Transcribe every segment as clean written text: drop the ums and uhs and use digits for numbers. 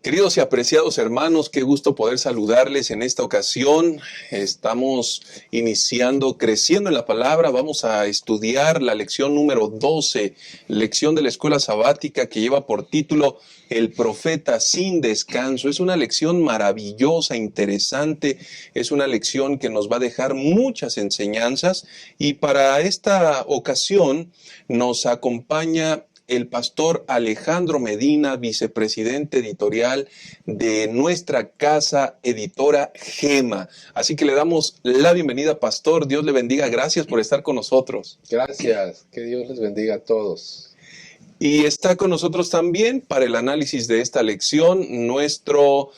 Queridos y apreciados hermanos, qué gusto poder saludarles en esta ocasión. Estamos iniciando, creciendo en la palabra. Vamos a estudiar la lección número 12, lección de la escuela sabática que lleva por título El profeta sin descanso. Es una lección maravillosa, interesante. Es una lección que nos va a dejar muchas enseñanzas. Y para esta ocasión nos acompaña el pastor Alejandro Medina, vicepresidente editorial de nuestra casa editora Gema. Así que le damos la bienvenida, pastor. Dios le bendiga. Gracias por estar con nosotros. Gracias. Que Dios les bendiga a todos. Y está con nosotros también para el análisis de esta lección nuestro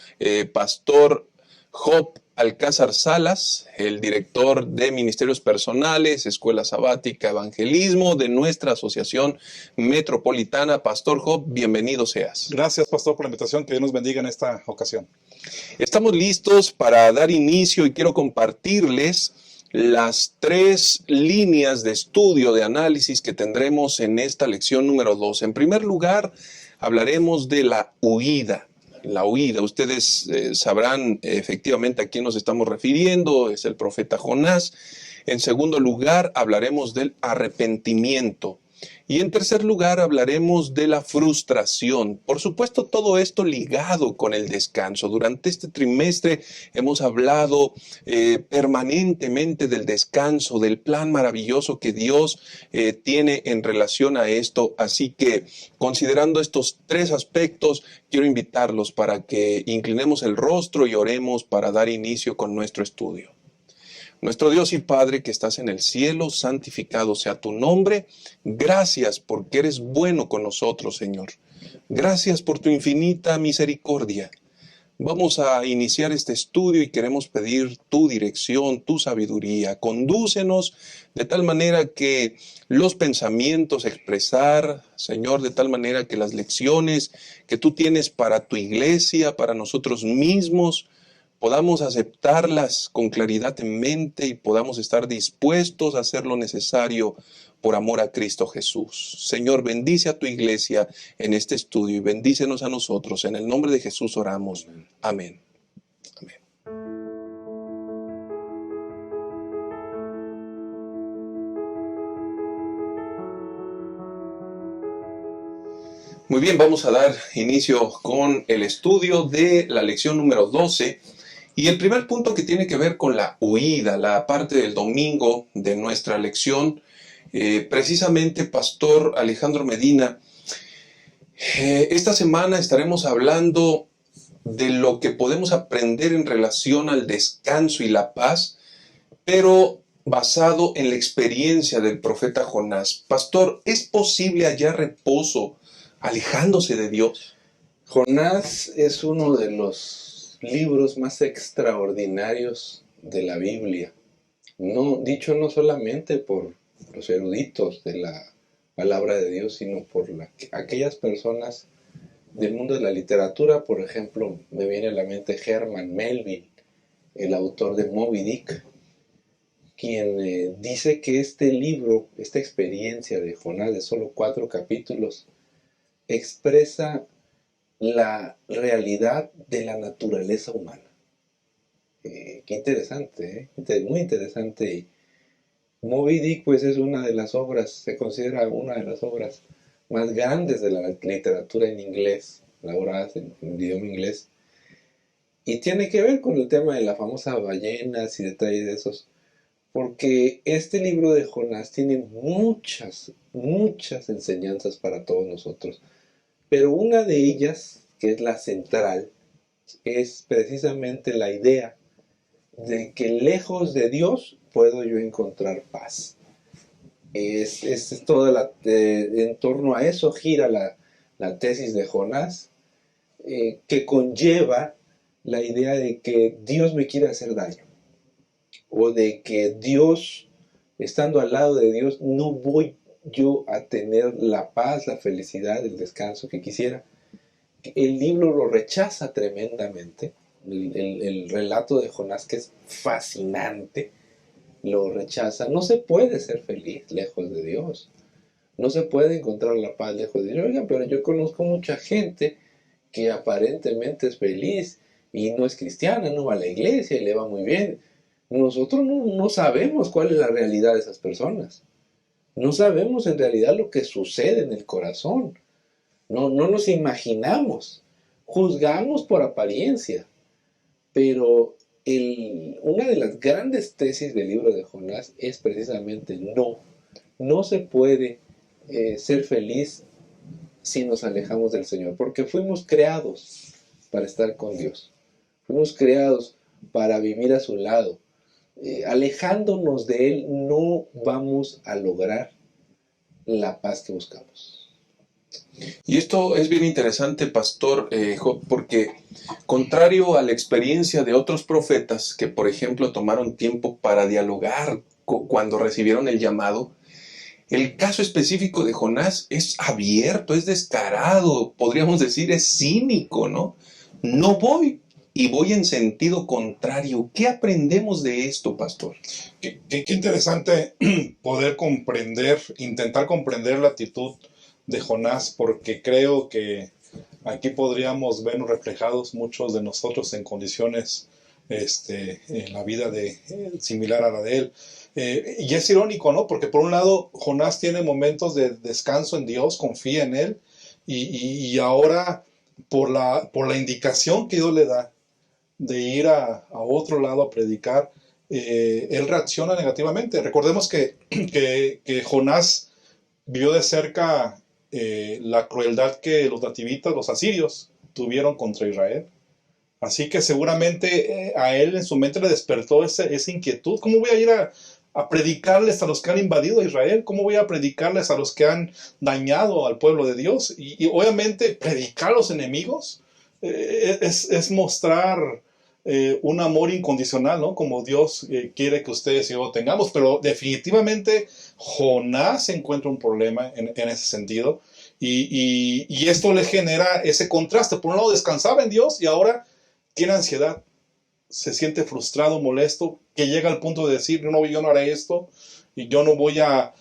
pastor Job Alcázar Salas, el director de Ministerios Personales, Escuela Sabática, Evangelismo de nuestra Asociación Metropolitana. Pastor Job, bienvenido seas. Gracias, pastor, por la invitación. Que Dios nos bendiga en esta ocasión. Estamos listos para dar inicio y quiero compartirles las 3 líneas de estudio, de análisis que tendremos en esta lección número 2. En primer lugar, hablaremos de la huida. La huida, ustedes sabrán efectivamente a quién nos estamos refiriendo, es el profeta Jonás. En segundo lugar, hablaremos del arrepentimiento. Y en tercer lugar, hablaremos de la frustración. Por supuesto, todo esto ligado con el descanso. Durante este trimestre hemos hablado permanentemente del descanso, del plan maravilloso que Dios tiene en relación a esto. Así que, considerando estos 3 aspectos, quiero invitarlos para que inclinemos el rostro y oremos para dar inicio con nuestro estudio. Nuestro Dios y Padre que estás en el cielo, santificado sea tu nombre. Gracias porque eres bueno con nosotros, Señor. Gracias por tu infinita misericordia. Vamos a iniciar este estudio y queremos pedir tu dirección, tu sabiduría. Condúcenos de tal manera que los pensamientos expresar, Señor, de tal manera que las lecciones que tú tienes para tu iglesia, para nosotros mismos, podamos aceptarlas con claridad en mente y podamos estar dispuestos a hacer lo necesario por amor a Cristo Jesús. Señor, bendice a tu iglesia en este estudio y bendícenos a nosotros. En el nombre de Jesús oramos. Amén. Amén. Muy bien, vamos a dar inicio con el estudio de la lección número 12. Y el primer punto que tiene que ver con la huida, la parte del domingo de nuestra lección, precisamente, pastor Alejandro Medina, esta semana estaremos hablando de lo que podemos aprender en relación al descanso y la paz, pero basado en la experiencia del profeta Jonás. Pastor, ¿es posible hallar reposo alejándose de Dios? Jonás es uno de los libros más extraordinarios de la Biblia. Dicho no solamente por los eruditos de la palabra de Dios, sino por aquellas personas del mundo de la literatura. Por ejemplo, me viene a la mente Herman Melville, el autor de Moby Dick, quien dice que este libro, esta experiencia de Jonás de solo 4 capítulos, expresa la realidad de la naturaleza humana. Qué interesante, muy interesante. Moby Dick, pues, es una de las obras, se considera una de las obras más grandes de la literatura en inglés, elaboradas en idioma inglés, y tiene que ver con el tema de la famosa ballenas y detalles de esos, porque este libro de Jonás tiene muchas enseñanzas para todos nosotros. Pero una de ellas, que es la central, es precisamente la idea de que lejos de Dios puedo yo encontrar paz. Es toda en torno a eso gira la tesis de Jonás, que conlleva la idea de que Dios me quiere hacer daño, o de que Dios, estando al lado de Dios, no voy yo a tener la paz, la felicidad, el descanso que quisiera. El libro lo rechaza tremendamente. El relato de Jonás, que es fascinante, lo rechaza. No se puede ser feliz lejos de Dios. No se puede encontrar la paz lejos de Dios. Oigan, pero yo conozco mucha gente que aparentemente es feliz y no es cristiana, no va a la iglesia y le va muy bien. Nosotros no sabemos cuál es la realidad de esas personas. No sabemos en realidad lo que sucede en el corazón. No nos imaginamos. Juzgamos por apariencia. Pero una de las grandes tesis del libro de Jonás es precisamente no se puede ser feliz si nos alejamos del Señor, porque fuimos creados para estar con Dios, fuimos creados para vivir a su lado. Alejándonos de Él no vamos a lograr la paz que buscamos. Y esto es bien interesante, Pastor Job, porque contrario a la experiencia de otros profetas que, por ejemplo, tomaron tiempo para dialogar cuando recibieron el llamado, el caso específico de Jonás es abierto, es descarado, podríamos decir, es cínico, ¿no? No voy y voy en sentido contrario. ¿Qué aprendemos de esto, Pastor? Qué interesante poder intentar comprender la actitud de Jonás, porque creo que aquí podríamos vernos reflejados muchos de nosotros en condiciones en la vida similar a la de él. Y es irónico, ¿no? Porque por un lado Jonás tiene momentos de descanso en Dios, confía en Él, y ahora por la indicación que Dios le da de ir a otro lado a predicar, él reacciona negativamente. Recordemos que Jonás vio de cerca la crueldad que los nativitas, los asirios, tuvieron contra Israel. Así que seguramente a él en su mente le despertó esa inquietud. ¿Cómo voy a ir a predicarles a los que han invadido a Israel? ¿Cómo voy a predicarles a los que han dañado al pueblo de Dios? Y obviamente predicar a los enemigos es mostrar un amor incondicional, ¿no? Como Dios quiere que ustedes y yo tengamos. Pero definitivamente Jonás encuentra un problema en ese sentido. Y esto le genera ese contraste. Por un lado descansaba en Dios y ahora tiene ansiedad, se siente frustrado, molesto, que llega al punto de decir, yo no haré esto, y yo no voy a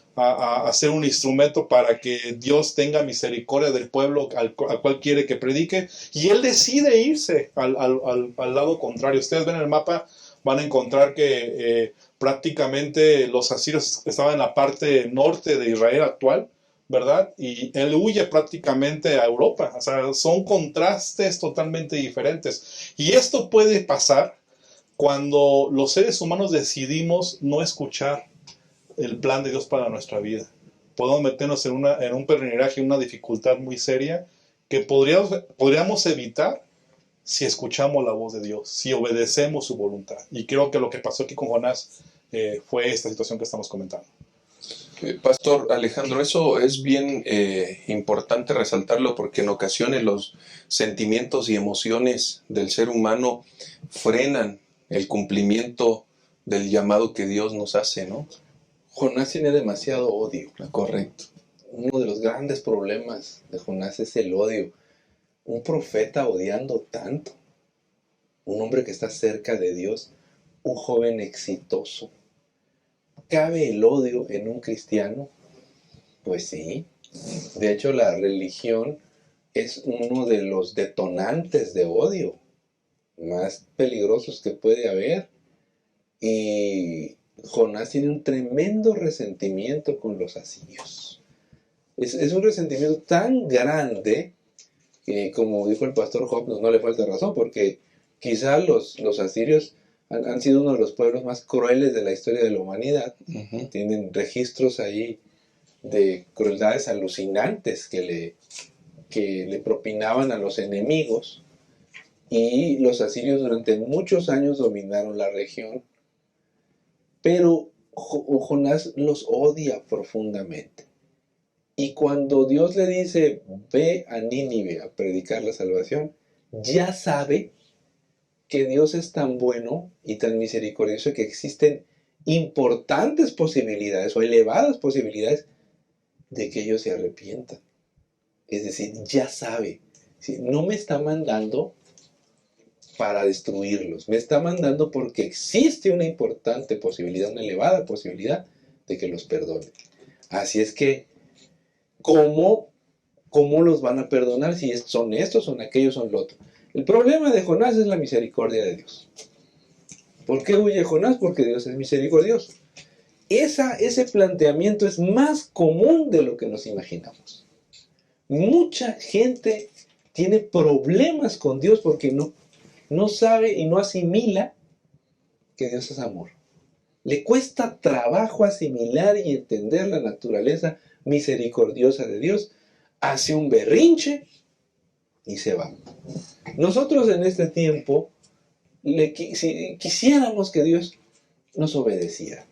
ser un instrumento para que Dios tenga misericordia del pueblo al cual quiere que predique, y él decide irse al lado contrario. Ustedes ven el mapa, van a encontrar que prácticamente los asirios estaban en la parte norte de Israel actual, ¿verdad? Y él huye prácticamente a Europa. O sea, son contrastes totalmente diferentes. Y esto puede pasar cuando los seres humanos decidimos no escuchar el plan de Dios para nuestra vida. Podemos meternos en un peregrinaje, en una dificultad muy seria que podríamos evitar si escuchamos la voz de Dios, si obedecemos su voluntad. Y creo que lo que pasó aquí con Jonás fue esta situación que estamos comentando. Pastor Alejandro, eso es bien importante resaltarlo, porque en ocasiones los sentimientos y emociones del ser humano frenan el cumplimiento del llamado que Dios nos hace, ¿no? Jonás tiene demasiado odio. Correcto. Uno de los grandes problemas de Jonás es el odio. Un profeta odiando tanto. Un hombre que está cerca de Dios. Un joven exitoso. ¿Cabe el odio en un cristiano? Pues sí. De hecho, la religión es uno de los detonantes de odio más peligrosos que puede haber. Y Jonás tiene un tremendo resentimiento con los asirios. Es un resentimiento tan grande que, como dijo el pastor Job, no le falta razón, porque quizá los asirios han sido uno de los pueblos más crueles de la historia de la humanidad. Uh-huh. Tienen registros ahí de crueldades alucinantes que le propinaban a los enemigos. Y los asirios durante muchos años dominaron la región. Pero Jonás los odia profundamente. Y cuando Dios le dice, ve a Nínive a predicar la salvación, ya sabe que Dios es tan bueno y tan misericordioso que existen importantes posibilidades o elevadas posibilidades de que ellos se arrepientan. Es decir, ya sabe. ¿Sí? No me está mandando para destruirlos. Me está mandando porque existe una importante posibilidad, una elevada posibilidad de que los perdone. Así es que, como ¿cómo los van a perdonar si son estos, son aquellos, son lo otro? El problema de Jonás es la misericordia de Dios. ¿Por qué huye Jonás? Porque Dios es misericordioso. Ese planteamiento es más común de lo que nos imaginamos. Mucha gente tiene problemas con Dios porque no sabe y no asimila que Dios es amor. Le cuesta trabajo asimilar y entender la naturaleza misericordiosa de Dios. Hace un berrinche y se va. Nosotros en este tiempo, si quisiéramos que Dios nos obedeciera.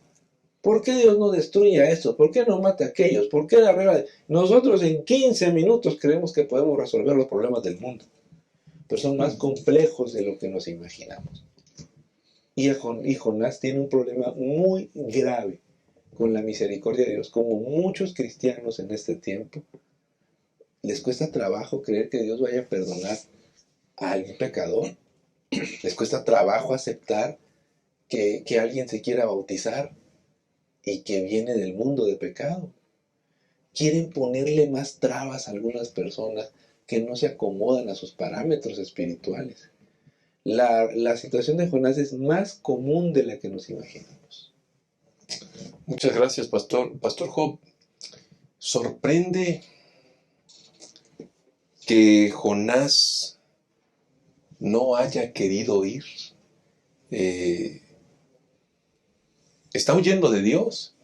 ¿Por qué Dios no destruye a estos? ¿Por qué no mata a aquellos? ¿Por qué arregla? Nosotros en 15 minutos creemos que podemos resolver los problemas del mundo. Pero son más complejos de lo que nos imaginamos. Y Jonás tiene un problema muy grave con la misericordia de Dios. Como muchos cristianos en este tiempo, les cuesta trabajo creer que Dios vaya a perdonar a algún pecador. Les cuesta trabajo aceptar que alguien se quiera bautizar y que viene del mundo de pecado. Quieren ponerle más trabas a algunas personas que no se acomodan a sus parámetros espirituales. La situación de Jonás es más común de la que nos imaginamos. Muchas gracias, Pastor. Pastor Job, sorprende que Jonás no haya querido ir. Está huyendo de Dios.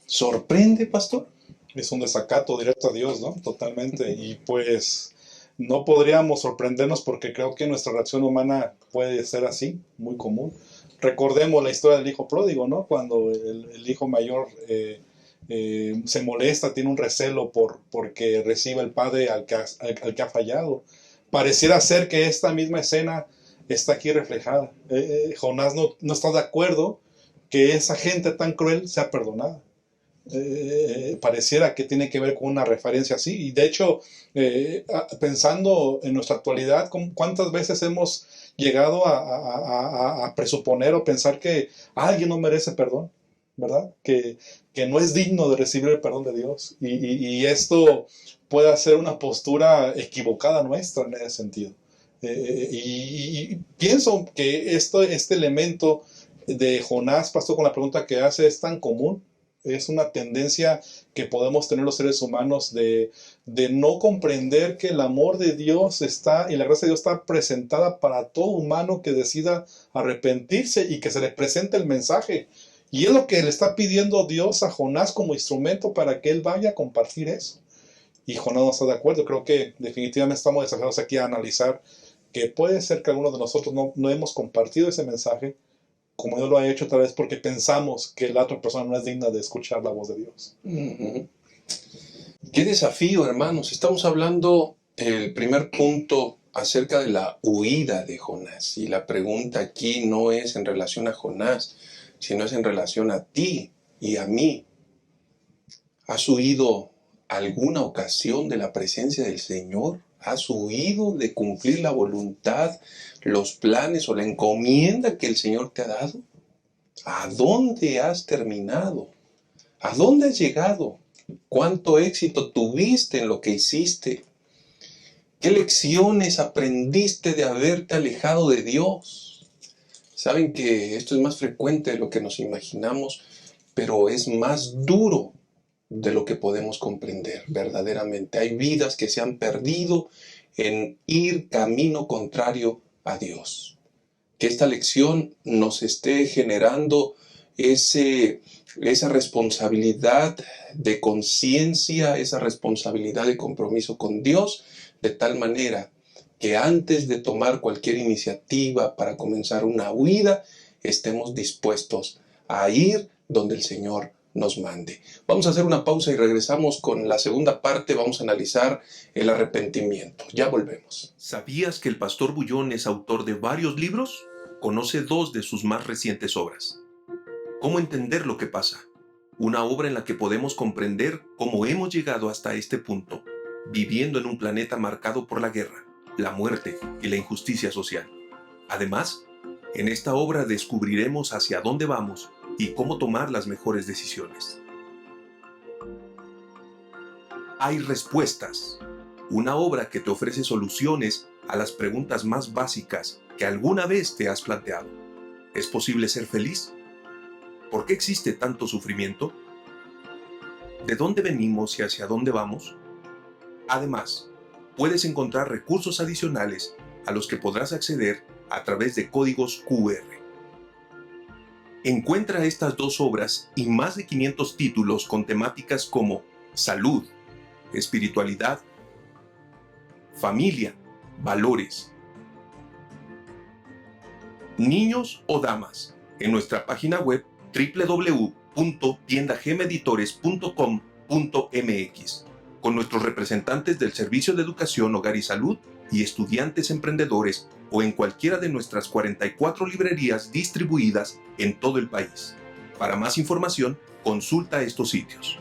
¿Sorprende, Pastor? Es un desacato directo a Dios, ¿no? Totalmente. Y pues no podríamos sorprendernos porque creo que nuestra reacción humana puede ser así, muy común. Recordemos la historia del hijo pródigo, ¿no? Cuando el hijo mayor se molesta, tiene un recelo porque recibe el padre al que ha fallado. Pareciera ser que esta misma escena está aquí reflejada. Jonás no está de acuerdo que esa gente tan cruel sea perdonada. Pareciera que tiene que ver con una referencia así. Y de hecho, pensando en nuestra actualidad, ¿cuántas veces hemos llegado a presuponer o pensar que alguien no merece perdón? ¿Verdad? Que no es digno de recibir el perdón de Dios. Y esto puede ser una postura equivocada nuestra en ese sentido. Y pienso que este elemento de Jonás, pastor, con la pregunta que hace, es tan común. Es una tendencia que podemos tener los seres humanos de no comprender que el amor de Dios está y la gracia de Dios está presentada para todo humano que decida arrepentirse y que se le presente el mensaje. Y es lo que le está pidiendo Dios a Jonás como instrumento para que él vaya a compartir eso. Y Jonás no está de acuerdo. Creo que definitivamente estamos desafiados aquí a analizar que puede ser que algunos de nosotros no hemos compartido ese mensaje como Dios lo ha hecho, tal vez porque pensamos que la otra persona no es digna de escuchar la voz de Dios. Qué desafío, hermanos. Estamos hablando, el primer punto, acerca de la huida de Jonás. Y la pregunta aquí no es en relación a Jonás, sino es en relación a ti y a mí. ¿Has huido alguna ocasión de la presencia del Señor? ¿Has huido de cumplir la voluntad, los planes o la encomienda que el Señor te ha dado? ¿A dónde has terminado? ¿A dónde has llegado? ¿Cuánto éxito tuviste en lo que hiciste? ¿Qué lecciones aprendiste de haberte alejado de Dios? Saben que esto es más frecuente de lo que nos imaginamos, pero es más duro de lo que podemos comprender verdaderamente. Hay vidas que se han perdido en ir camino contrario a Dios. Que esta lección nos esté generando esa responsabilidad de conciencia, esa responsabilidad de compromiso con Dios, de tal manera que antes de tomar cualquier iniciativa para comenzar una huida, estemos dispuestos a ir donde el Señor nos mande. Vamos a hacer una pausa y regresamos con la segunda parte. Vamos a analizar el arrepentimiento. Ya volvemos. ¿Sabías que el pastor Bullón es autor de varios libros? Conoce dos de sus más recientes obras. ¿Cómo entender lo que pasa? Una obra en la que podemos comprender cómo hemos llegado hasta este punto, viviendo en un planeta marcado por la guerra, la muerte y la injusticia social. Además, en esta obra descubriremos hacia dónde vamos y cómo tomar las mejores decisiones. Hay respuestas. Una obra que te ofrece soluciones a las preguntas más básicas que alguna vez te has planteado. ¿Es posible ser feliz? ¿Por qué existe tanto sufrimiento? ¿De dónde venimos y hacia dónde vamos? Además, puedes encontrar recursos adicionales a los que podrás acceder a través de códigos QR. Encuentra estas 2 obras y más de 500 títulos con temáticas como salud, espiritualidad, familia, valores, niños o damas en nuestra página web www.tiendagemeditores.com.mx con nuestros representantes del Servicio de Educación, Hogar y Salud y estudiantes emprendedores o en cualquiera de nuestras 44 librerías distribuidas en todo el país. Para más información, consulta estos sitios.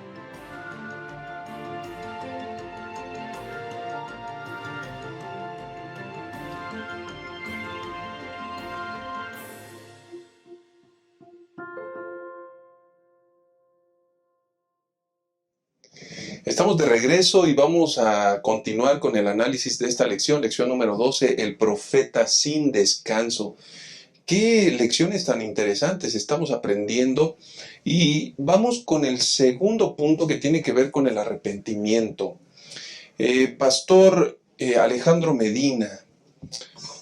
Estamos de regreso y vamos a continuar con el análisis de esta lección número 12, el profeta sin descanso. Qué lecciones tan interesantes estamos aprendiendo y vamos con el segundo punto que tiene que ver con el arrepentimiento. Pastor Alejandro Medina,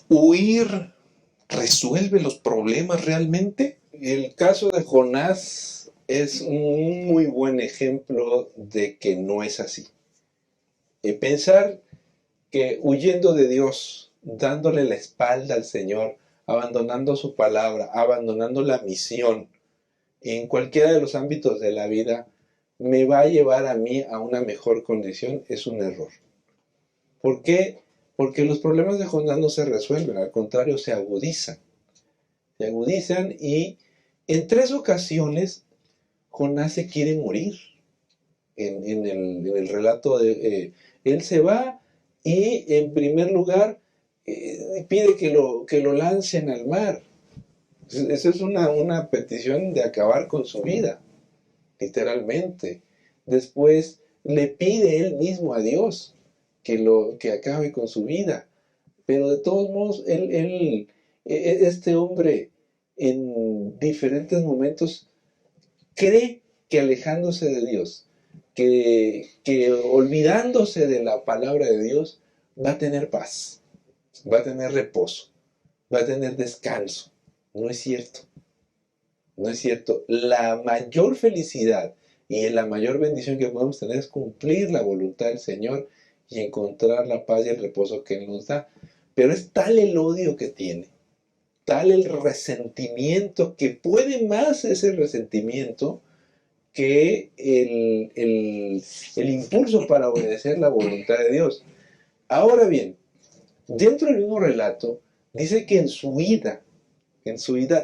¿huir resuelve los problemas realmente? El caso de Jonás es un muy buen ejemplo de que no es así. Pensar que huyendo de Dios, dándole la espalda al Señor, abandonando su palabra, abandonando la misión, en cualquiera de los ámbitos de la vida, me va a llevar a mí a una mejor condición, es un error. ¿Por qué? Porque los problemas de Jonás no se resuelven, al contrario, se agudizan. Se agudizan y en 3 ocasiones Jonás se quiere morir. En el relato él se va y en primer lugar pide que lo lancen al mar. Esa es una petición de acabar con su vida, literalmente. Después le pide él mismo a Dios que acabe con su vida. Pero de todos modos, este hombre en diferentes momentos cree que alejándose de Dios, que olvidándose de la palabra de Dios, va a tener paz, va a tener reposo, va a tener descanso. No es cierto. No es cierto. La mayor felicidad y la mayor bendición que podemos tener es cumplir la voluntad del Señor y encontrar la paz y el reposo que Él nos da. Pero es tal el odio que tiene, tal el resentimiento, que puede más ese resentimiento que el impulso para obedecer la voluntad de Dios. Ahora bien, dentro del mismo relato, dice que en su vida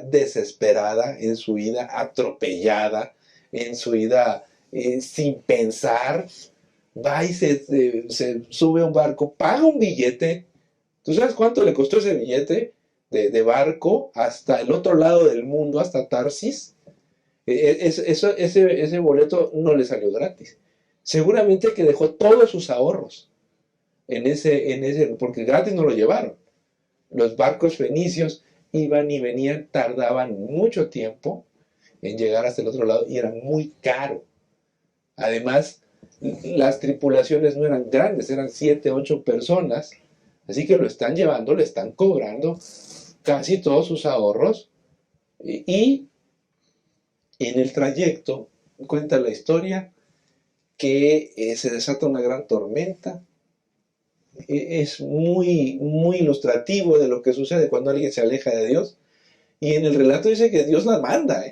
desesperada, en su vida atropellada, en su vida sin pensar, va y se sube a un barco, paga un billete. ¿Tú sabes cuánto le costó ese billete de barco hasta el otro lado del mundo, hasta Tarsis? Ese boleto no le salió gratis. Seguramente que dejó todos sus ahorros porque gratis no lo llevaron. Los barcos fenicios iban y venían, tardaban mucho tiempo en llegar hasta el otro lado y era muy caro. Además, las tripulaciones no eran grandes, eran 7, 8 personas, así que lo están llevando, le están cobrando casi todos sus ahorros y en el trayecto cuenta la historia que se desata una gran tormenta. Es muy, muy ilustrativo de lo que sucede cuando alguien se aleja de Dios. Y en el relato dice que Dios la manda.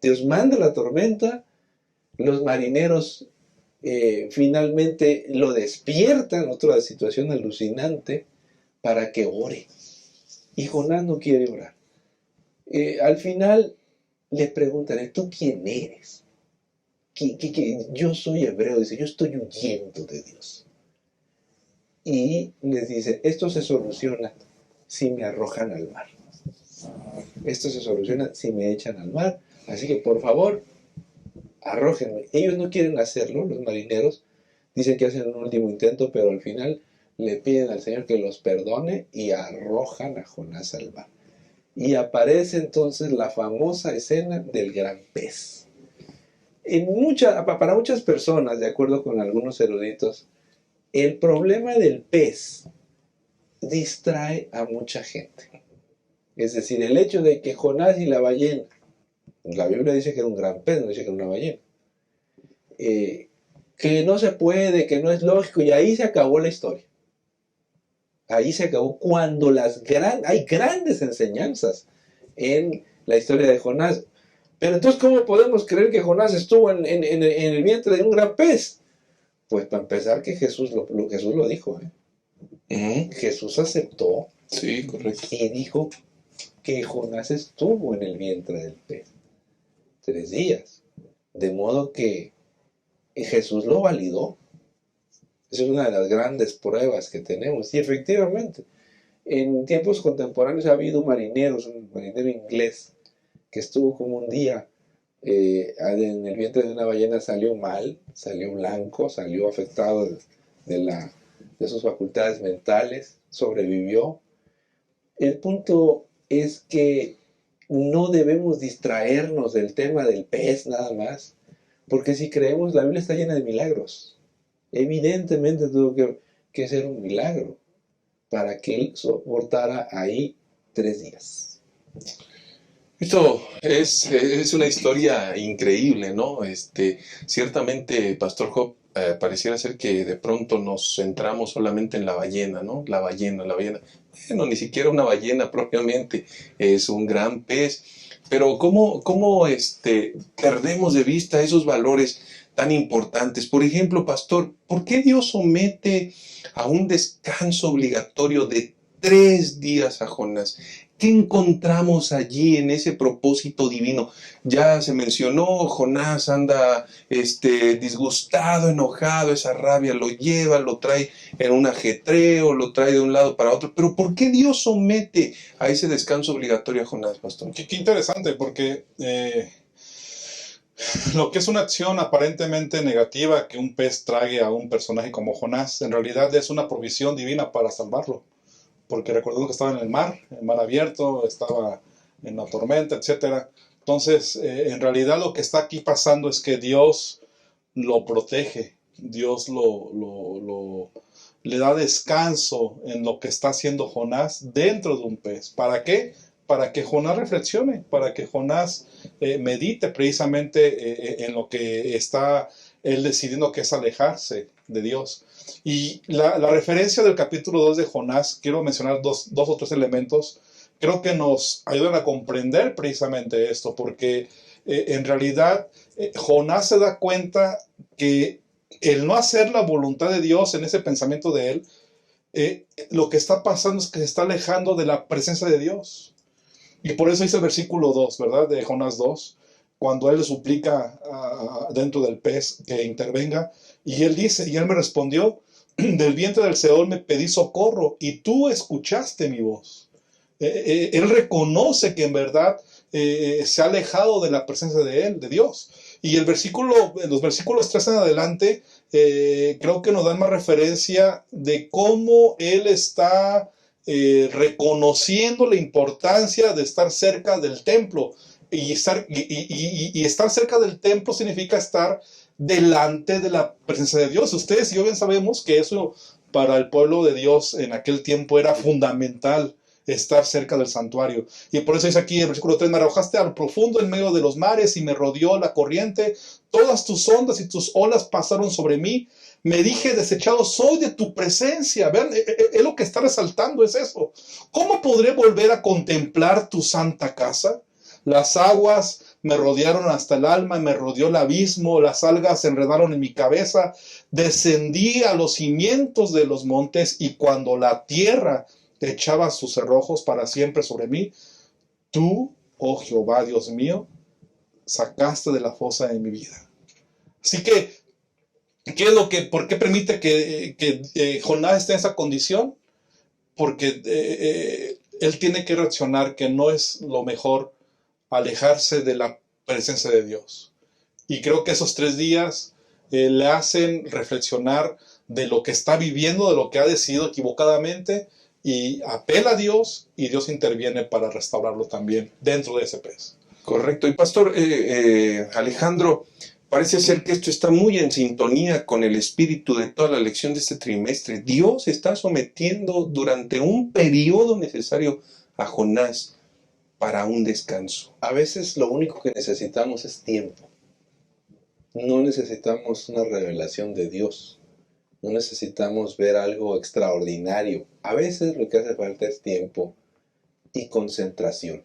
Dios manda la tormenta. Los marineros finalmente lo despiertan, otra situación alucinante, para que ore. Y Jonás no quiere orar. Al final le preguntan, ¿tú quién eres? Yo soy hebreo, dice, yo estoy huyendo de Dios. Y les dice, esto se soluciona si me arrojan al mar. Esto se soluciona si me echan al mar. Así que por favor, arrójenme. Ellos no quieren hacerlo, los marineros. Dicen que hacen un último intento, pero al final le piden al Señor que los perdone y arrojan a Jonás al mar. Y aparece entonces la famosa escena del gran pez. Para muchas personas, de acuerdo con algunos eruditos, el problema del pez distrae a mucha gente. Es decir, el hecho de que Jonás y la ballena, la Biblia dice que era un gran pez, no dice que era una ballena, que no se puede, que no es lógico, y ahí se acabó la historia. Ahí se acabó cuando hay grandes enseñanzas en la historia de Jonás. Pero entonces, ¿cómo podemos creer que Jonás estuvo en el vientre de un gran pez? Pues para empezar que Jesús lo dijo. Jesús aceptó, Sí, correcto. y dijo que Jonás estuvo en el vientre del pez 3 días. De modo que Jesús lo validó. Esa es una de las grandes pruebas que tenemos. Y efectivamente, en tiempos contemporáneos ha habido un marinero inglés, que estuvo como un día en el vientre de una ballena, salió mal, salió blanco, salió afectado de sus facultades mentales, sobrevivió. El punto es que no debemos distraernos del tema del pez nada más, porque si creemos, la Biblia está llena de milagros. Evidentemente tuvo que ser un milagro para que él soportara ahí 3 días. Esto es una historia increíble, ¿no? Ciertamente, Pastor Job, pareciera ser que de pronto nos centramos solamente en la ballena, ¿no? La ballena. Bueno, ni siquiera una ballena propiamente, es un gran pez. Pero ¿cómo perdemos de vista esos valores tan importantes? Por ejemplo, Pastor, ¿por qué Dios somete a un descanso obligatorio de 3 días a Jonás? ¿Qué encontramos allí en ese propósito divino? Ya se mencionó, Jonás anda disgustado, enojado, esa rabia lo lleva, lo trae en un ajetreo, lo trae de un lado para otro. Pero ¿por qué Dios somete a ese descanso obligatorio a Jonás, Pastor? Qué interesante, porque lo que es una acción aparentemente negativa, que un pez trague a un personaje como Jonás, en realidad es una provisión divina para salvarlo. Porque recordemos que estaba en el mar abierto, estaba en la tormenta, etc. Entonces, en realidad lo que está aquí pasando es que Dios lo protege, Dios le da descanso en lo que está haciendo Jonás dentro de un pez. ¿Para qué? Para que Jonás reflexione, para que Jonás medite precisamente en lo que está él decidiendo, que es alejarse de Dios. Y la referencia del capítulo 2 de Jonás, quiero mencionar dos o tres elementos, creo que nos ayudan a comprender precisamente esto, porque en realidad Jonás se da cuenta que el no hacer la voluntad de Dios en ese pensamiento de él, lo que está pasando es que se está alejando de la presencia de Dios. Y por eso dice el versículo 2, ¿verdad? De Jonás 2, cuando él le suplica dentro del pez que intervenga, y él dice, y él me respondió, del vientre del Seol me pedí socorro, y tú escuchaste mi voz. Él reconoce que en verdad se ha alejado de la presencia de él, de Dios. Y los versículos 3 en adelante, creo que nos dan más referencia de cómo él está reconociendo la importancia de estar cerca del templo. Y estar cerca del templo significa estar delante de la presencia de Dios. Ustedes y yo bien sabemos que eso para el pueblo de Dios en aquel tiempo era fundamental, estar cerca del santuario. Y por eso dice aquí el versículo 3, me arrojaste al profundo en medio de los mares y me rodeó la corriente, todas tus ondas y tus olas pasaron sobre mí, me dije, desechado soy de tu presencia. Vean, lo que está resaltando es eso. ¿Cómo podré volver a contemplar tu santa casa? Las aguas me rodearon hasta el alma, me rodeó el abismo, las algas se enredaron en mi cabeza, descendí a los cimientos de los montes, y cuando la tierra echaba sus cerrojos para siempre sobre mí, tú, oh Jehová, Dios mío, sacaste de la fosa de mi vida. Así que, ¿por qué permite que Jonás esté en esa condición? Porque él tiene que reaccionar que no es lo mejor alejarse de la presencia de Dios. Y creo que esos 3 días le hacen reflexionar de lo que está viviendo, de lo que ha decidido equivocadamente, y apela a Dios, y Dios interviene para restaurarlo también dentro de ese pez. Correcto. Y pastor Alejandro, parece ser que esto está muy en sintonía con el espíritu de toda la lección de este trimestre. Dios está sometiendo durante un periodo necesario a Jonás para un descanso. A veces lo único que necesitamos es tiempo. No necesitamos una revelación de Dios. No necesitamos ver algo extraordinario. A veces lo que hace falta es tiempo y concentración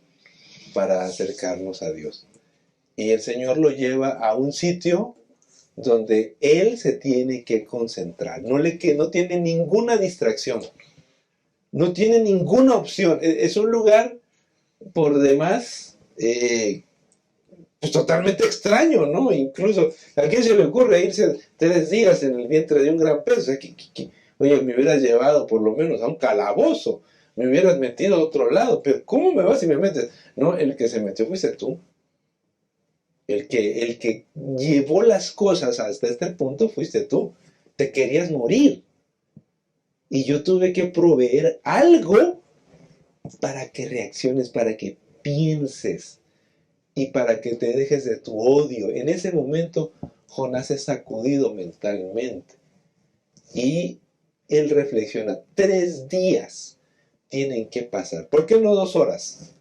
para acercarnos a Dios. Y el Señor lo lleva a un sitio donde Él se tiene que concentrar. No tiene ninguna distracción. No tiene ninguna opción. Es un lugar por demás pues totalmente extraño, ¿no? Incluso, ¿a quién se le ocurre irse 3 días en el vientre de un gran pez? O sea, oye, me hubieras llevado por lo menos a un calabozo, me hubieras metido a otro lado, pero ¿cómo me vas y me metes? No, el que se metió fuiste tú. El que llevó las cosas hasta este punto fuiste tú. Te querías morir. Y yo tuve que proveer algo para que reacciones, para que pienses y para que te dejes de tu odio. En ese momento Jonás es sacudido mentalmente y él reflexiona. 3 días tienen que pasar. ¿Por qué no 2 horas?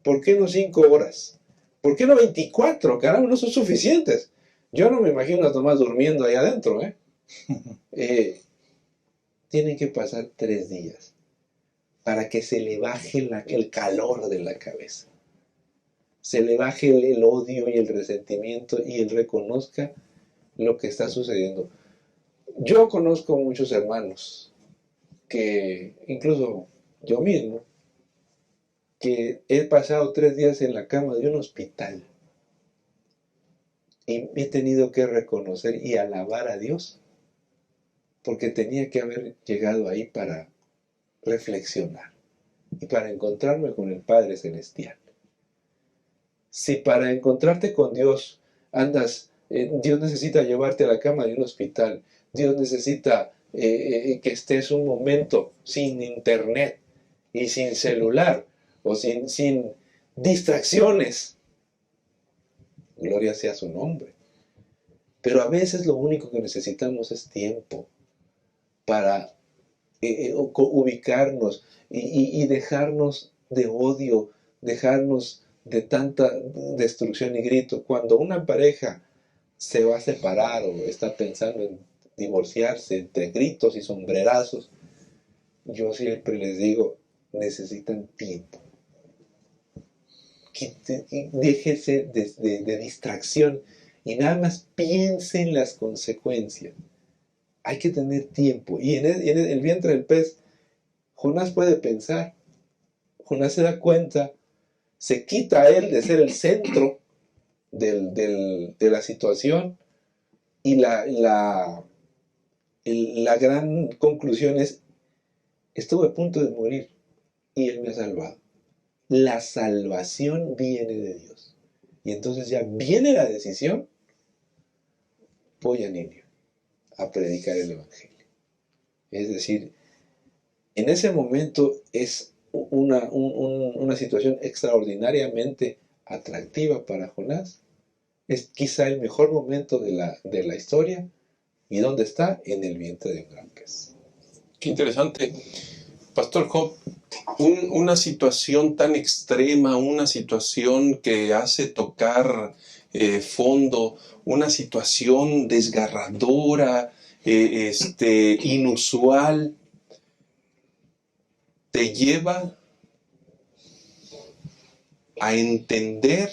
¿Por qué no 5 horas? ¿Por qué no 24? Caramba, no son suficientes. Yo no me imagino a Tomás durmiendo ahí adentro, tienen que pasar 3 días para que se le baje el calor de la cabeza. Se le baje el odio y el resentimiento y él reconozca lo que está sucediendo. Yo conozco muchos hermanos que, incluso yo mismo, que he pasado 3 días en la cama de un hospital y he tenido que reconocer y alabar a Dios porque tenía que haber llegado ahí para reflexionar y para encontrarme con el Padre Celestial. Si para encontrarte con Dios andas, Dios necesita llevarte a la cama de un hospital, Dios necesita que estés un momento sin internet y sin celular o sin distracciones, gloria sea su nombre. Pero a veces lo único que necesitamos es tiempo para ubicarnos y dejarnos de odio, dejarnos de tanta destrucción y grito. Cuando una pareja se va a separar o está pensando en divorciarse entre gritos y sombrerazos, yo siempre les digo, necesitan tiempo. Déjese de distracción y nada más piense en las consecuencias. Hay que tener tiempo. Y en el vientre del pez, Jonás puede pensar. Jonás se da cuenta, se quita a él de ser el centro de la situación y la gran conclusión es, estuve a punto de morir y Él me ha salvado. La salvación viene de Dios. Y entonces ya viene la decisión, voy a Nínive a predicar el Evangelio. Es decir, en ese momento es una situación extraordinariamente atractiva para Jonás. Es quizá el mejor momento de la historia. ¿Y dónde está? En el vientre de un gran pez. Qué interesante. Pastor Job, una situación tan extrema, una situación que hace tocar fondo, una situación desgarradora, inusual, te lleva a entender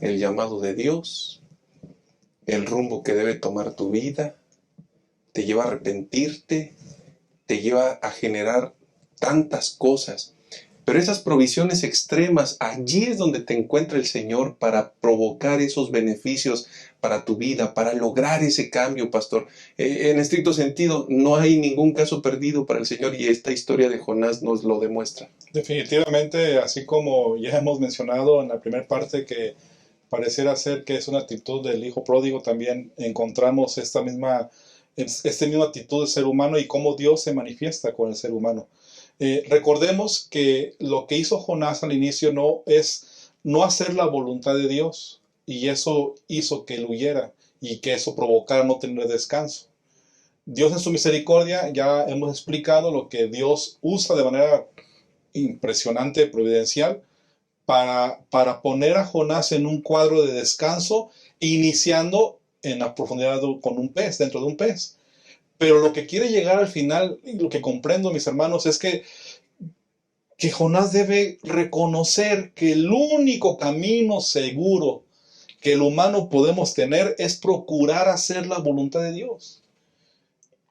el llamado de Dios, el rumbo que debe tomar tu vida, te lleva a arrepentirte, te lleva a generar tantas cosas. Pero esas provisiones extremas, allí es donde te encuentra el Señor para provocar esos beneficios para tu vida, para lograr ese cambio, pastor. En estricto sentido, no hay ningún caso perdido para el Señor y esta historia de Jonás nos lo demuestra. Definitivamente, así como ya hemos mencionado en la primera parte que Pareciera ser que es una actitud del hijo pródigo. También encontramos esta misma actitud del ser humano y cómo Dios se manifiesta con el ser humano. Recordemos que lo que hizo Jonás al inicio no es no hacer la voluntad de Dios, y eso hizo que él huyera y que eso provocara no tener descanso. Dios en su misericordia, ya hemos explicado lo que Dios usa de manera impresionante, providencial, para poner a Jonás en un cuadro de descanso, iniciando en la profundidad con un pez, dentro de un pez. Pero lo que quiere llegar al final, y lo que comprendo, mis hermanos, es que Jonás debe reconocer que el único camino seguro que el humano podemos tener es procurar hacer la voluntad de Dios.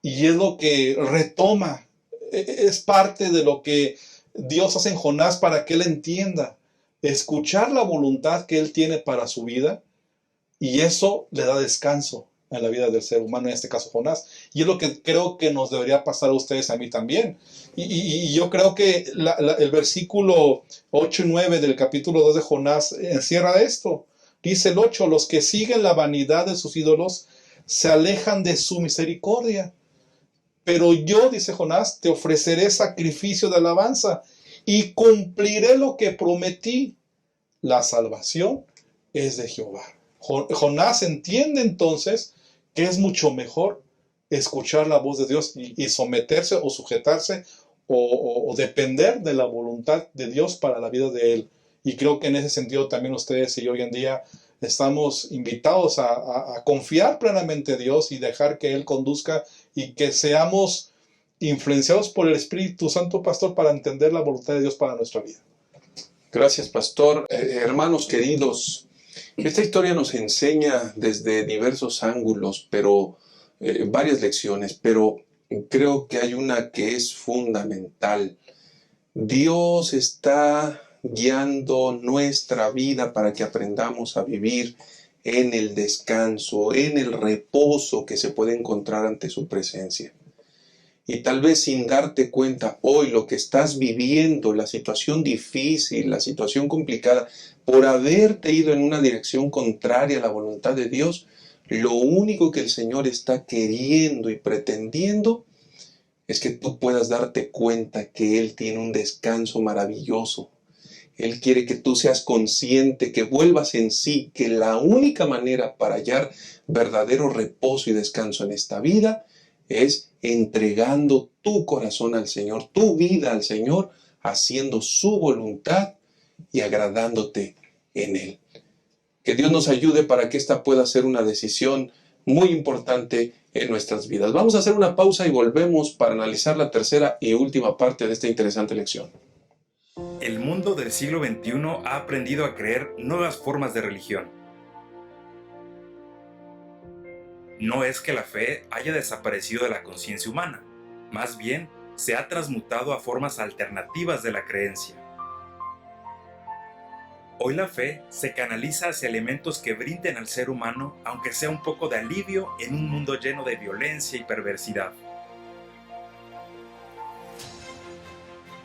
Y es lo que retoma, es parte de lo que Dios hace en Jonás para que él entienda, escuchar la voluntad que él tiene para su vida, y eso le da descanso en la vida del ser humano, en este caso Jonás. Y es lo que creo que nos debería pasar a ustedes, a mí también. Y yo creo que el versículo 8 y 9 del capítulo 2 de Jonás encierra esto. Dice el 8, los que siguen la vanidad de sus ídolos se alejan de su misericordia. Pero yo, dice Jonás, te ofreceré sacrificio de alabanza y cumpliré lo que prometí. La salvación es de Jehová. Jonás entiende entonces que es mucho mejor escuchar la voz de Dios y someterse o sujetarse o depender de la voluntad de Dios para la vida de él. Y creo que en ese sentido también ustedes y yo hoy en día estamos invitados a confiar plenamente en Dios y dejar que Él conduzca, y que seamos influenciados por el Espíritu Santo, pastor, para entender la voluntad de Dios para nuestra vida. Gracias, pastor. Hermanos queridos, esta historia nos enseña desde diversos ángulos, pero varias lecciones, pero creo que hay una que es fundamental. Dios está guiando nuestra vida para que aprendamos a vivir en el descanso, en el reposo que se puede encontrar ante su presencia. Y tal vez sin darte cuenta hoy lo que estás viviendo, la situación difícil, la situación complicada, por haberte ido en una dirección contraria a la voluntad de Dios, lo único que el Señor está queriendo y pretendiendo es que tú puedas darte cuenta que Él tiene un descanso maravilloso. Él quiere que tú seas consciente, que vuelvas en sí, que la única manera para hallar verdadero reposo y descanso en esta vida es entregando tu corazón al Señor, tu vida al Señor, haciendo su voluntad y agradándote en Él. Que Dios nos ayude para que esta pueda ser una decisión muy importante en nuestras vidas. Vamos a hacer una pausa y volvemos para analizar la tercera y última parte de esta interesante lección. El mundo del siglo XXI ha aprendido a creer nuevas formas de religión. No es que la fe haya desaparecido de la conciencia humana, más bien se ha transmutado a formas alternativas de la creencia. Hoy la fe se canaliza hacia elementos que brinden al ser humano, aunque sea un poco de alivio en un mundo lleno de violencia y perversidad.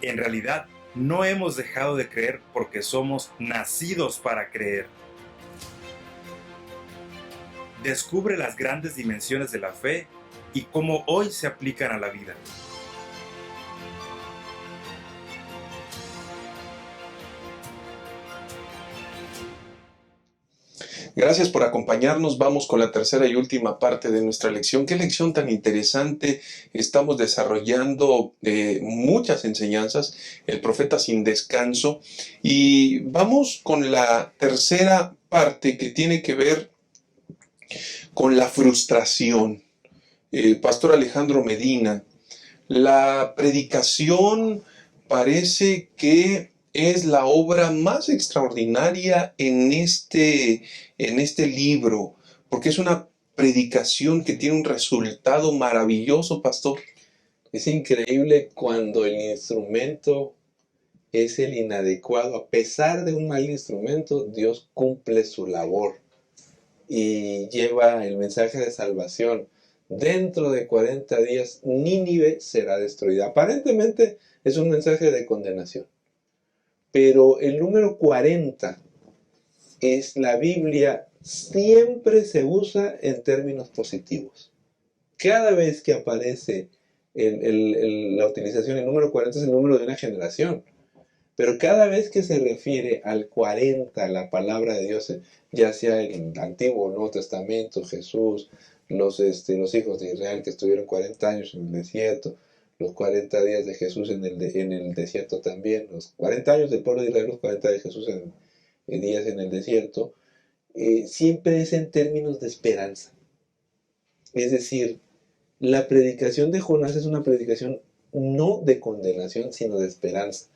En realidad, no hemos dejado de creer porque somos nacidos para creer. Descubre las grandes dimensiones de la fe y cómo hoy se aplican a la vida. Gracias por acompañarnos. Vamos con la tercera y última parte de nuestra lección. Qué lección tan interesante. Estamos desarrollando muchas enseñanzas. El profeta sin descanso. Y vamos con la tercera parte que tiene que ver con la frustración. Pastor Alejandro Medina, la predicación parece que es la obra más extraordinaria en este libro, porque es una predicación que tiene un resultado maravilloso, pastor. Es increíble cuando el instrumento es el inadecuado. A pesar de un mal instrumento, Dios cumple su labor y lleva el mensaje de salvación. Dentro de 40 días, Nínive será destruida. Aparentemente es un mensaje de condenación. Pero el número 40 es la Biblia siempre se usa en términos positivos. Cada vez que aparece la utilización, el número 40 es el número de una generación. Pero cada vez que se refiere al 40, la palabra de Dios, ya sea en el Antiguo o Nuevo Testamento, Jesús, los hijos de Israel que estuvieron 40 años en el desierto, los 40 días de Jesús en el desierto también, los 40 años del pueblo de Israel, los 40 de Jesús en días en el desierto, siempre es en términos de esperanza. Es decir, la predicación de Jonás es una predicación no de condenación, sino de esperanza.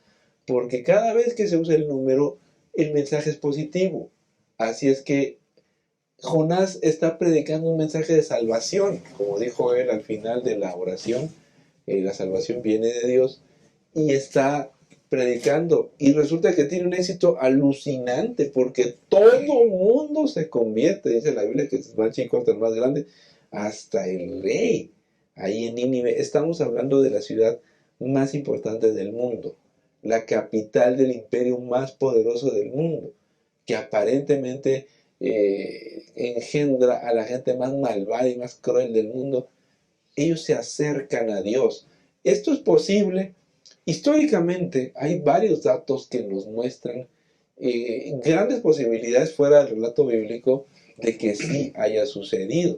Porque cada vez que se usa el número, el mensaje es positivo. Así es que Jonás está predicando un mensaje de salvación. Como dijo él al final de la oración, la salvación viene de Dios. Y está predicando. Y resulta que tiene un éxito alucinante porque todo mundo se convierte. Dice la Biblia que es más chico hasta el más grande. Hasta el rey. Ahí en Nínive. Estamos hablando de la ciudad más importante del mundo. La capital del imperio más poderoso del mundo, que aparentemente engendra a la gente más malvada y más cruel del mundo. Ellos se acercan a Dios. Esto es posible. Históricamente hay varios datos que nos muestran grandes posibilidades fuera del relato bíblico de que sí haya sucedido.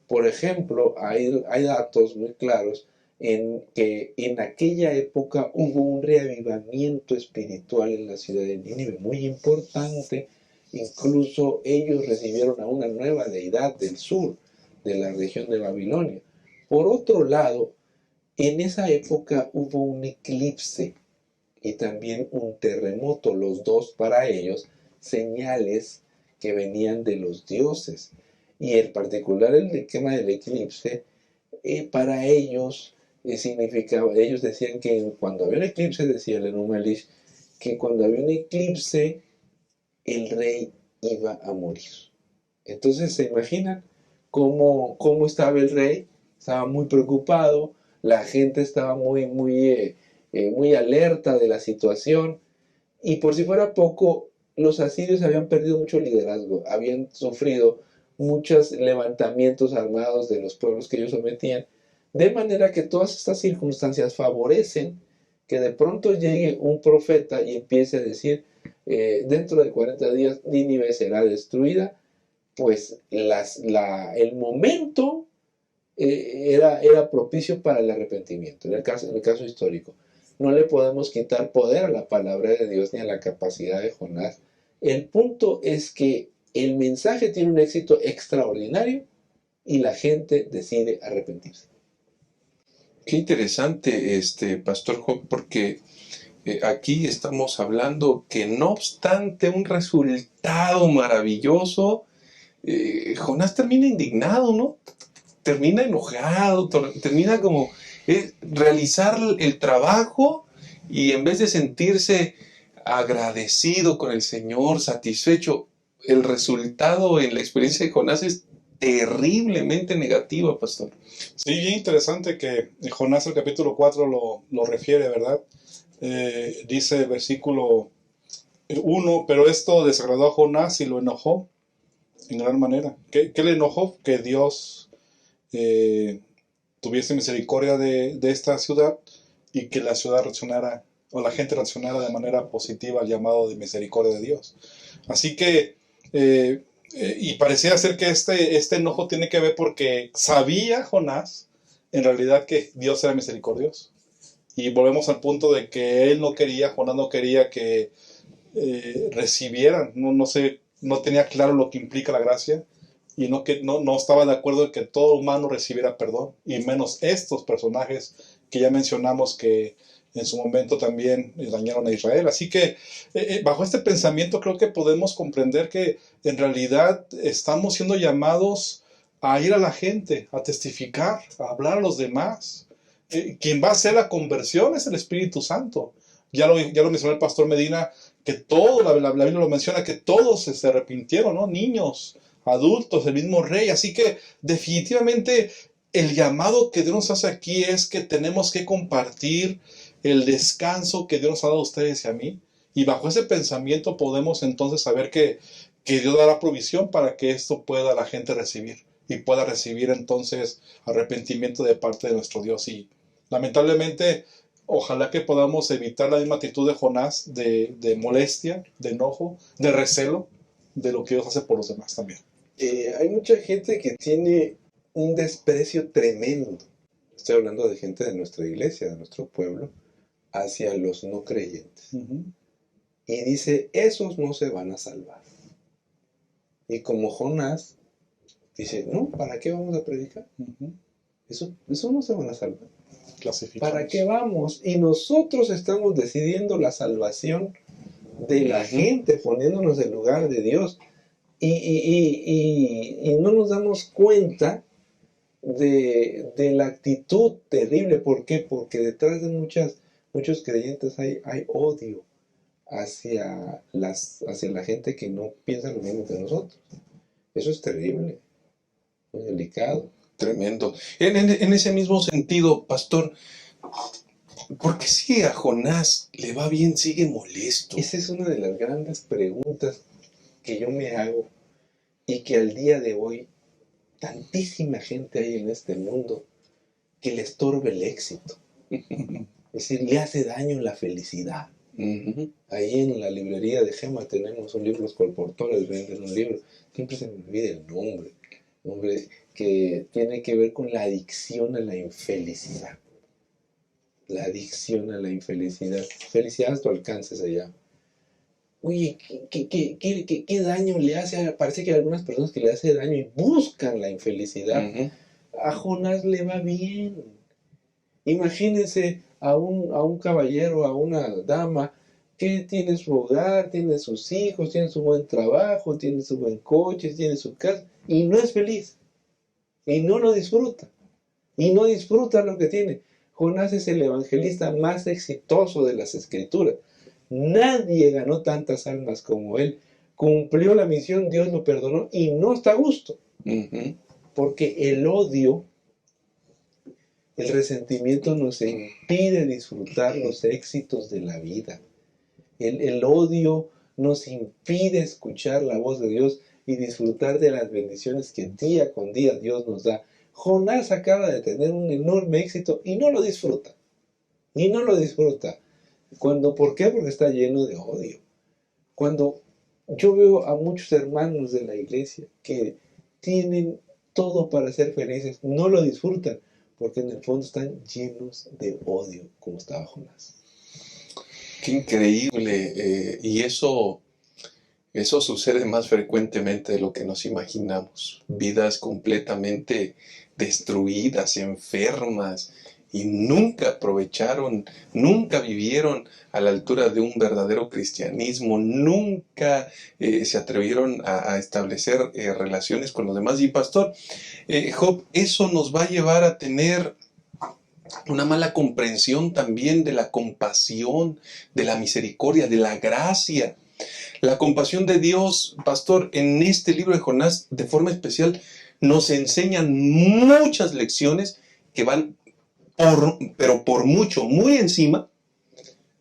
Por ejemplo, hay datos muy claros en que en aquella época hubo un reavivamiento espiritual en la ciudad de Nínive, muy importante. Incluso ellos recibieron a una nueva deidad del sur, de la región de Babilonia. Por otro lado, en esa época hubo un eclipse y también un terremoto, los dos para ellos señales que venían de los dioses. Y en particular el tema del eclipse, para ellos significaba, ellos decían que cuando había un eclipse, decía el Enumelish, que cuando había un eclipse, el rey iba a morir. Entonces, ¿se imaginan cómo estaba el rey? Estaba muy preocupado, la gente estaba muy alerta de la situación, y por si fuera poco, los asirios habían perdido mucho liderazgo, habían sufrido muchos levantamientos armados de los pueblos que ellos sometían, de manera que todas estas circunstancias favorecen que de pronto llegue un profeta y empiece a decir, dentro de 40 días Nínive será destruida. Pues el momento era propicio para el arrepentimiento, en el caso histórico. No le podemos quitar poder a la palabra de Dios ni a la capacidad de Jonás. El punto es que el mensaje tiene un éxito extraordinario y la gente decide arrepentirse. Qué interesante, Pastor Job, porque aquí estamos hablando que no obstante un resultado maravilloso, Jonás termina indignado, ¿no? Termina enojado, termina como realizar el trabajo y en vez de sentirse agradecido con el Señor, satisfecho, el resultado en la experiencia de Jonás es terriblemente negativa, pastor. Sí, bien interesante que Jonás el capítulo 4 lo refiere, ¿verdad? Dice el versículo 1, pero esto desagradó a Jonás y lo enojó en gran manera. ¿Qué le enojó? Que Dios tuviese misericordia de esta ciudad y que la ciudad reaccionara, o la gente reaccionara de manera positiva al llamado de misericordia de Dios. Así que y parecía ser que este enojo tiene que ver porque sabía Jonás en realidad que Dios era misericordioso. Y volvemos al punto de que Jonás no quería que recibieran, no tenía claro lo que implica la gracia y no estaba de acuerdo en que todo humano recibiera perdón, y menos estos personajes que ya mencionamos que en su momento también dañaron a Israel. Así que bajo este pensamiento creo que podemos comprender que en realidad estamos siendo llamados a ir a la gente, a testificar, a hablar a los demás. Quien va a hacer la conversión es el Espíritu Santo. Ya lo mencionó el pastor Medina, que la Biblia lo menciona, que todos se arrepintieron, ¿no? Niños, adultos, el mismo rey. Así que definitivamente el llamado que Dios nos hace aquí es que tenemos que compartir el descanso que Dios nos ha dado a ustedes y a mí. Y bajo ese pensamiento podemos entonces saber que que Dios dará provisión para que esto pueda la gente recibir y pueda recibir entonces arrepentimiento de parte de nuestro Dios. Y lamentablemente, ojalá que podamos evitar la misma actitud de Jonás, de molestia, de enojo, de recelo, de lo que Dios hace por los demás también. Hay mucha gente que tiene un desprecio tremendo. Estoy hablando de gente de nuestra iglesia, de nuestro pueblo, hacia los no creyentes. Y dice, esos no se van a salvar. Y como Jonás dice, no, ¿para qué vamos a predicar? Eso no se van a salvar. ¿Para qué vamos? Y nosotros estamos decidiendo la salvación de la gente, poniéndonos en lugar de Dios. Y no nos damos cuenta de la actitud terrible. ¿Por qué? Porque detrás de muchos creyentes hay odio hacia la gente que no piensa lo mismo que nosotros. Eso es terrible, muy delicado. Tremendo. En ese mismo sentido, pastor, ¿por qué si a Jonás le va bien sigue molesto? Esa es una de las grandes preguntas que yo me hago y que al día de hoy tantísima gente hay en este mundo que le estorbe el éxito. Es decir, le hace daño la felicidad. Ahí en la librería de Gema tenemos un libro, los colportores venden un libro, siempre se me olvida el nombre, que tiene que ver con la adicción a la infelicidad. La adicción a la infelicidad. Felicidad a tu alcance se llama. Oye, ¿qué daño le hace? Parece que hay algunas personas que le hace daño y buscan la infelicidad. A Jonás le va bien. Imagínense a un caballero, a una dama que tiene su hogar, tiene sus hijos, tiene su buen trabajo, tiene su buen coche, tiene su casa y no es feliz. Y no lo disfruta. Y no disfruta lo que tiene. Jonás es el evangelista más exitoso de las Escrituras. Nadie ganó tantas almas como él. Cumplió la misión, Dios lo perdonó y no está a gusto. Porque el odio, el resentimiento nos impide disfrutar los éxitos de la vida. El odio nos impide escuchar la voz de Dios y disfrutar de las bendiciones que día con día Dios nos da. Jonás acaba de tener un enorme éxito y no lo disfruta. Y no lo disfruta. ¿Por qué? Porque está lleno de odio. Cuando yo veo a muchos hermanos de la iglesia que tienen todo para ser felices, no lo disfrutan, porque en el fondo están llenos de odio, como estaba Jonás. Qué increíble. Y eso sucede más frecuentemente de lo que nos imaginamos. Vidas completamente destruidas, enfermas, y nunca aprovecharon, nunca vivieron a la altura de un verdadero cristianismo, nunca se atrevieron a establecer relaciones con los demás. Y pastor, Job, eso nos va a llevar a tener una mala comprensión también de la compasión, de la misericordia, de la gracia. La compasión de Dios, pastor, en este libro de Jonás, de forma especial, nos enseñan muchas lecciones que van pero por mucho, muy encima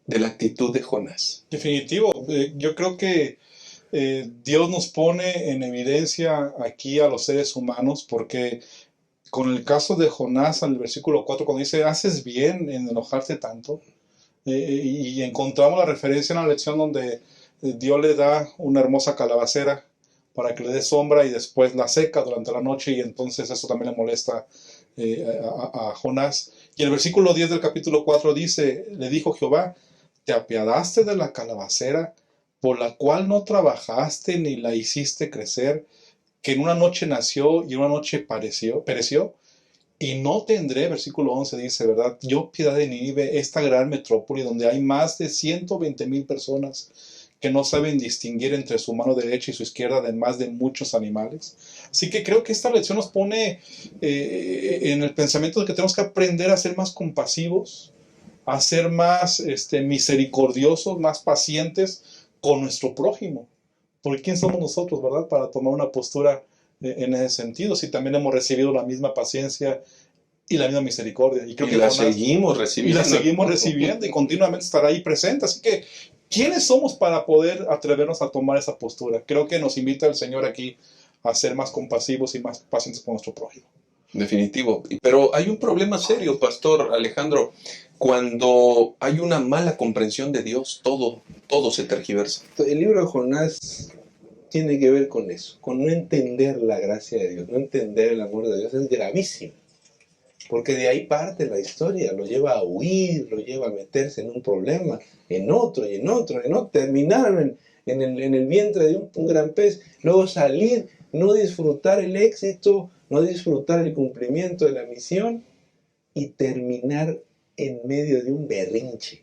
de la actitud de Jonás. Definitivo. Yo creo que Dios nos pone en evidencia aquí a los seres humanos, porque con el caso de Jonás, en el versículo 4, cuando dice, haces bien en enojarte tanto, y encontramos la referencia en la lección donde Dios le da una hermosa calabacera para que le dé sombra y después la seca durante la noche, y entonces eso también le molesta a Jonás. Y el versículo 10 del capítulo 4 dice, le dijo Jehová, te apiadaste de la calabacera, por la cual no trabajaste ni la hiciste crecer, que en una noche nació y en una noche pereció, y no tendré, versículo 11 dice, ¿verdad? Yo piedad de Nínive, esta gran metrópoli donde hay más de 120,000 personas que no saben distinguir entre su mano derecha y su izquierda, además de muchos animales. Así que creo que esta lección nos pone en el pensamiento de que tenemos que aprender a ser más compasivos, a ser más misericordiosos, más pacientes con nuestro prójimo. Porque ¿quién somos nosotros, verdad? Para tomar una postura en ese sentido, si también hemos recibido la misma paciencia y la misma misericordia. Y creo que la seguimos recibiendo. Y la seguimos recibiendo y continuamente estará ahí presente. Así que ¿quiénes somos para poder atrevernos a tomar esa postura? Creo que nos invita el Señor aquí a ser más compasivos y más pacientes con nuestro prójimo. Definitivo. Pero hay un problema serio, Pastor Alejandro. Cuando hay una mala comprensión de Dios, todo se tergiversa. El libro de Jonás tiene que ver con eso, con no entender la gracia de Dios, no entender el amor de Dios. Es gravísimo, porque de ahí parte la historia, lo lleva a huir, lo lleva a meterse en un problema, en otro, y en otro, en otro, terminar en el vientre de un gran pez, luego salir, no disfrutar el éxito, no disfrutar el cumplimiento de la misión, y terminar en medio de un berrinche,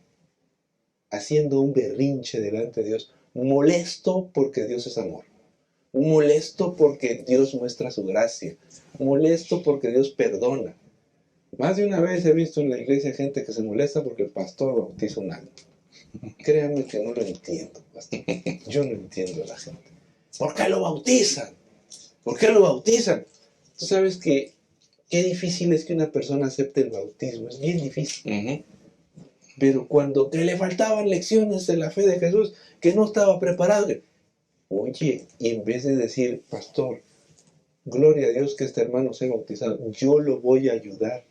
haciendo un berrinche delante de Dios, molesto porque Dios es amor, molesto porque Dios muestra su gracia, molesto porque Dios perdona. Más de una vez he visto en la iglesia gente que se molesta porque el pastor bautiza un alma. Créanme que no lo entiendo, pastor. Yo no entiendo a la gente. ¿Por qué lo bautizan? ¿Por qué lo bautizan? Tú sabes que qué difícil es que una persona acepte el bautismo, es bien difícil. Pero que le faltaban lecciones de la fe de Jesús, que no estaba preparado. Oye, y en vez de decir, pastor, gloria a Dios que este hermano sea bautizado, yo lo voy a ayudar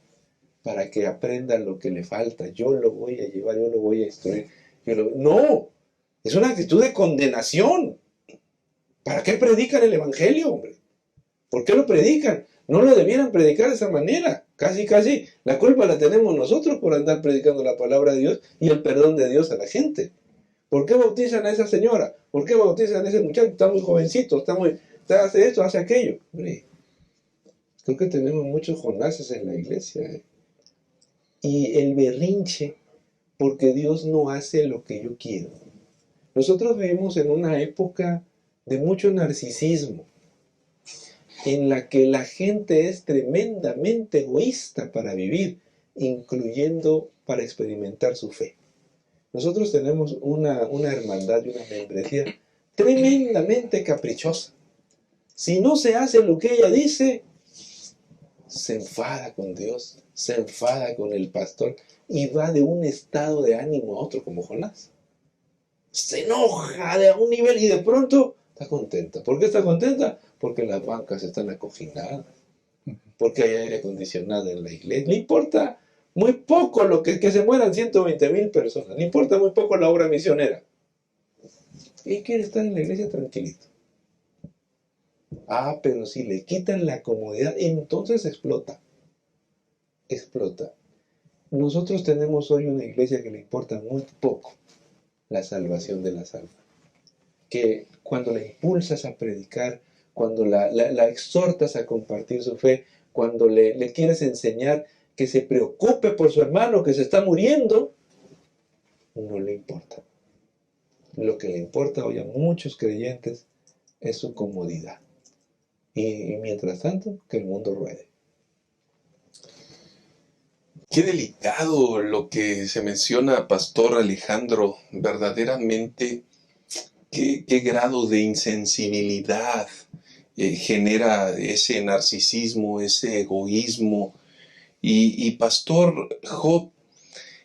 para que aprenda lo que le falta, yo lo voy a llevar, yo lo voy a instruir. No, es una actitud de condenación. ¿Para qué predican el evangelio, hombre? ¿Por qué lo predican? No lo debieran predicar de esa manera. Casi, la culpa la tenemos nosotros por andar predicando la palabra de Dios y el perdón de Dios a la gente. ¿Por qué bautizan a esa señora? ¿Por qué bautizan a ese muchacho? Está muy jovencito, hace esto, hace aquello. Hombre, creo que tenemos muchos Jonases en la iglesia. Y el berrinche, porque Dios no hace lo que yo quiero. Nosotros vivimos en una época de mucho narcisismo, en la que la gente es tremendamente egoísta para vivir, incluyendo para experimentar su fe. Nosotros tenemos una hermandad y una membresía tremendamente caprichosa. Si no se hace lo que ella dice, se enfada con Dios, se enfada con el pastor y va de un estado de ánimo a otro, como Jonás. Se enoja de un nivel y de pronto está contenta. ¿Por qué está contenta? Porque las bancas están acoginadas, porque hay aire acondicionado en la iglesia. Le importa muy poco que se mueran 120,000 personas, le importa muy poco la obra misionera. Y quiere estar en la iglesia tranquilito. Pero si le quitan la comodidad, entonces explota. Nosotros tenemos hoy una iglesia que le importa muy poco la salvación de las almas. Que cuando la impulsas a predicar, cuando la exhortas a compartir su fe, cuando le quieres enseñar que se preocupe por su hermano que se está muriendo, no le importa. Lo que le importa hoy a muchos creyentes es su comodidad. Y mientras tanto, que el mundo ruede. Qué delicado lo que se menciona, Pastor Alejandro. Verdaderamente, qué grado de insensibilidad genera ese narcisismo, ese egoísmo. Y Pastor Job,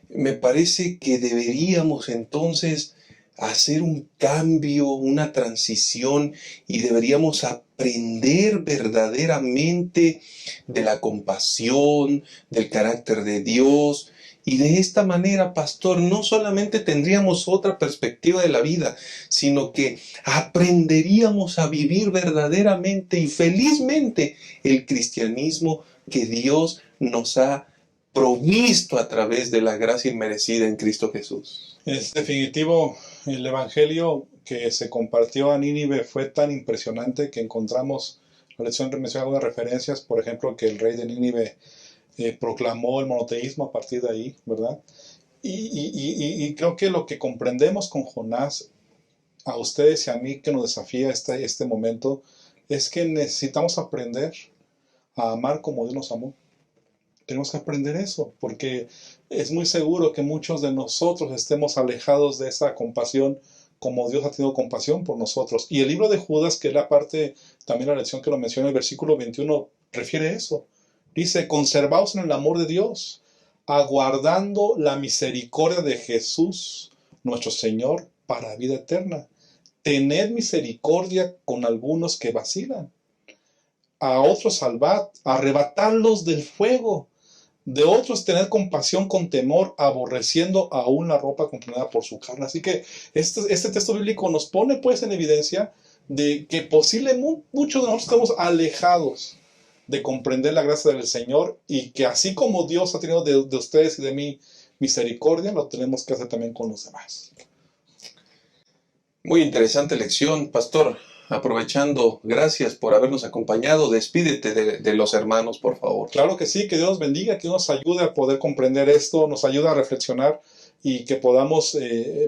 me parece que deberíamos entonces hacer un cambio, una transición, y deberíamos aprender verdaderamente de la compasión, del carácter de Dios. Y de esta manera, pastor, no solamente tendríamos otra perspectiva de la vida, sino que aprenderíamos a vivir verdaderamente y felizmente el cristianismo que Dios nos ha provisto a través de la gracia inmerecida en Cristo Jesús. Es definitivo, el evangelio que se compartió a Nínive fue tan impresionante que encontramos, la lección menciona algunas referencias, por ejemplo, que el rey de Nínive proclamó el monoteísmo a partir de ahí, ¿verdad? Y creo que lo que comprendemos con Jonás, a ustedes y a mí, que nos desafía este momento, es que necesitamos aprender a amar como Dios nos amó. Tenemos que aprender eso, porque es muy seguro que muchos de nosotros estemos alejados de esa compasión como Dios ha tenido compasión por nosotros. Y el libro de Judas, que es la parte, también la lección que lo menciona, el versículo 21, refiere a eso. Dice, conservaos en el amor de Dios, aguardando la misericordia de Jesús, nuestro Señor, para vida eterna. Tened misericordia con algunos que vacilan. A otros salvad, arrebatadlos del fuego. De otros tened compasión con temor, aborreciendo aún la ropa contaminada por su carne. Así que este texto bíblico nos pone pues en evidencia de que muchos de nosotros estamos alejados de comprender la gracia del Señor, y que así como Dios ha tenido de ustedes y de mí misericordia, lo tenemos que hacer también con los demás. Muy interesante lección, pastor. Aprovechando, gracias por habernos acompañado. Despídete de los hermanos, por favor. Claro que sí, que Dios nos bendiga, que nos ayude a poder comprender esto, nos ayude a reflexionar y que podamos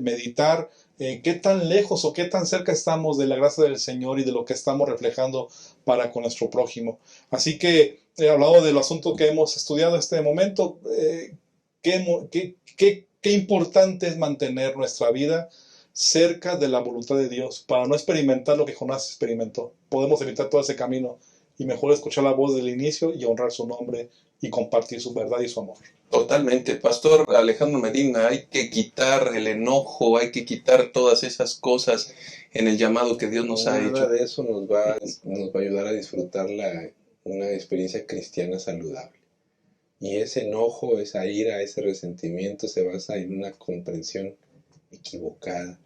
meditar qué tan lejos o qué tan cerca estamos de la gracia del Señor y de lo que estamos reflejando para con nuestro prójimo. Así que, hablado del asunto que hemos estudiado en este momento, qué importante es mantener nuestra vida cerca de la voluntad de Dios, para no experimentar lo que Jonás experimentó. Podemos evitar todo ese camino y mejor escuchar la voz del inicio y honrar su nombre y compartir su verdad y su amor. Totalmente. Pastor Alejandro Medina, hay que quitar el enojo, hay que quitar todas esas cosas en el llamado que Dios nos ha hecho. Nada de eso nos va a ayudar a disfrutar una experiencia cristiana saludable. Y ese enojo, esa ira, ese resentimiento se basa en una comprensión equivocada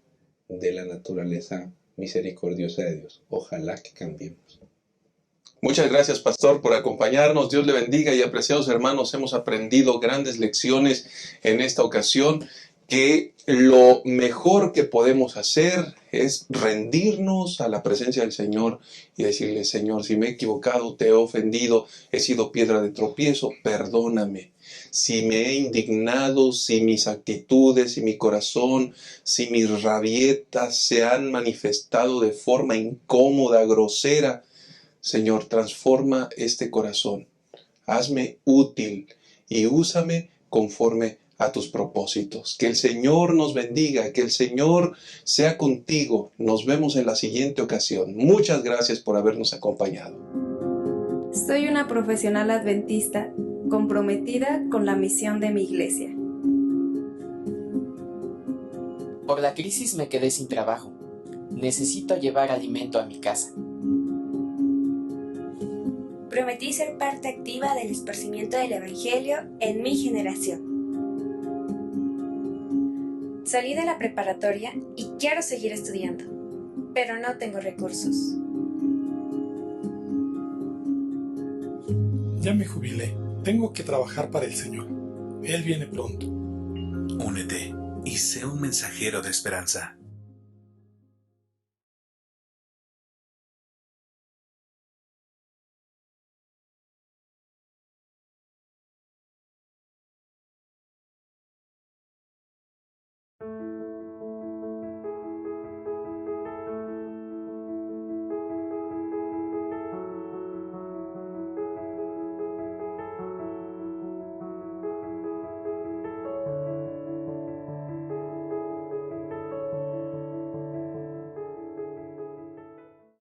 de la naturaleza misericordiosa de Dios. Ojalá que cambiemos. Muchas gracias, pastor, por acompañarnos. Dios le bendiga, y apreciados hermanos, hemos aprendido grandes lecciones en esta ocasión, que lo mejor que podemos hacer es rendirnos a la presencia del Señor y decirle: Señor, si me he equivocado, te he ofendido, he sido piedra de tropiezo, perdóname. Si me he indignado, si mis actitudes, si mi corazón, si mis rabietas se han manifestado de forma incómoda, grosera, Señor, transforma este corazón, hazme útil y úsame conforme a tus propósitos. Que el Señor nos bendiga, que el Señor sea contigo. Nos vemos en la siguiente ocasión. Muchas gracias por habernos acompañado. Soy una profesional adventista comprometida con la misión de mi iglesia. Por la crisis me quedé sin trabajo. Necesito llevar alimento a mi casa. Prometí ser parte activa del esparcimiento del Evangelio en mi generación. Salí de la preparatoria y quiero seguir estudiando, pero no tengo recursos. Ya me jubilé. Tengo que trabajar para el Señor. Él viene pronto. Únete y sé un mensajero de esperanza.